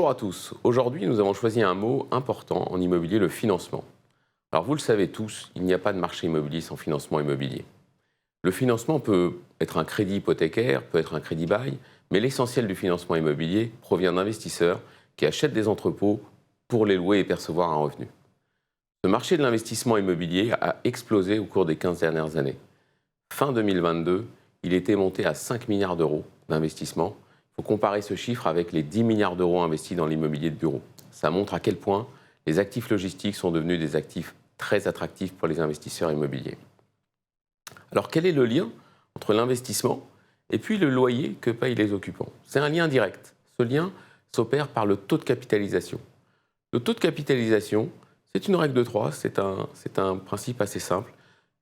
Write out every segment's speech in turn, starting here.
Bonjour à tous. Aujourd'hui, nous avons choisi un mot important en immobilier, le financement. Alors vous le savez tous, il n'y a pas de marché immobilier sans financement immobilier. Le financement peut être un crédit hypothécaire, peut être un crédit bail, mais l'essentiel du financement immobilier provient d'investisseurs qui achètent des entrepôts pour les louer et percevoir un revenu. Ce marché de l'investissement immobilier a explosé au cours des 15 dernières années. Fin 2022, il était monté à 5 milliards d'euros d'investissement. Il faut comparer ce chiffre avec les 10 milliards d'euros investis dans l'immobilier de bureau. Ça montre à quel point les actifs logistiques sont devenus des actifs très attractifs pour les investisseurs immobiliers. Alors quel est le lien entre l'investissement et puis le loyer que payent les occupants? C'est un lien direct. Ce lien s'opère par le taux de capitalisation. Le taux de capitalisation, c'est une règle de 3, c'est un principe assez simple.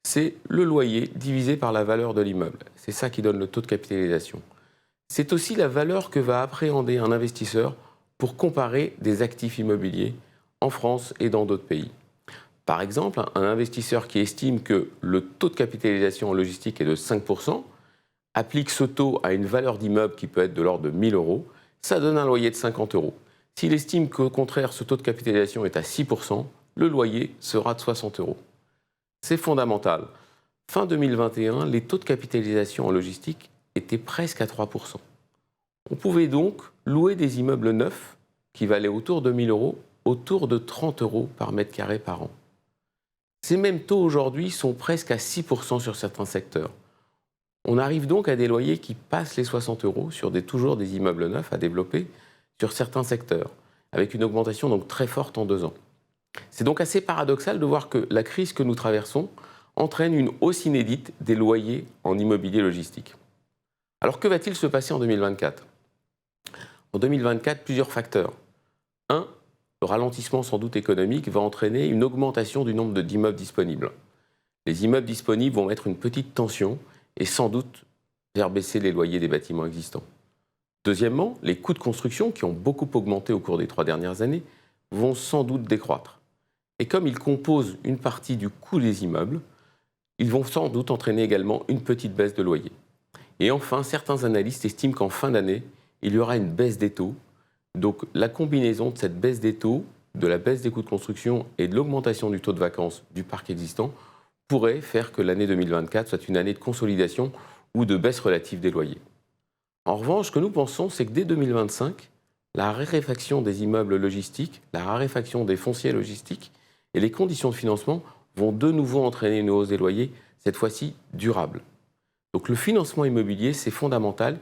C'est le loyer divisé par la valeur de l'immeuble. C'est ça qui donne le taux de capitalisation. C'est aussi la valeur que va appréhender un investisseur pour comparer des actifs immobiliers en France et dans d'autres pays. Par exemple, un investisseur qui estime que le taux de capitalisation en logistique est de 5%, applique ce taux à une valeur d'immeuble qui peut être de l'ordre de 1 000 euros, ça donne un loyer de 50 euros. S'il estime qu'au contraire, ce taux de capitalisation est à 6%, le loyer sera de 60 euros. C'est fondamental. Fin 2021, les taux de capitalisation en logistique étaient presque à 3%. On pouvait donc louer des immeubles neufs qui valaient autour de 1 000 euros, autour de 30 euros par mètre carré par an. Ces mêmes taux aujourd'hui sont presque à 6% sur certains secteurs. On arrive donc à des loyers qui passent les 60 euros sur toujours des immeubles neufs à développer sur certains secteurs, avec une augmentation donc très forte en 2 ans. C'est donc assez paradoxal de voir que la crise que nous traversons entraîne une hausse inédite des loyers en immobilier logistique. Alors que va-t-il se passer en 2024 ? En 2024, plusieurs facteurs. 1. Le ralentissement sans doute économique va entraîner une augmentation du nombre d'immeubles disponibles. Les immeubles disponibles vont mettre une petite tension et sans doute faire baisser les loyers des bâtiments existants. Deuxièmement, les coûts de construction, qui ont beaucoup augmenté au cours des 3 dernières années, vont sans doute décroître. Et comme ils composent une partie du coût des immeubles, ils vont sans doute entraîner également une petite baisse de loyer. Et enfin, certains analystes estiment qu'en fin d'année, il y aura une baisse des taux. Donc la combinaison de cette baisse des taux, de la baisse des coûts de construction et de l'augmentation du taux de vacances du parc existant pourrait faire que l'année 2024 soit une année de consolidation ou de baisse relative des loyers. En revanche, ce que nous pensons, c'est que dès 2025, la raréfaction des immeubles logistiques, la raréfaction des fonciers logistiques et les conditions de financement vont de nouveau entraîner une hausse des loyers, cette fois-ci durable. Donc le financement immobilier, c'est fondamental.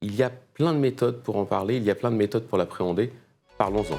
Il y a plein de méthodes pour en parler, il y a plein de méthodes pour l'appréhender. Parlons-en.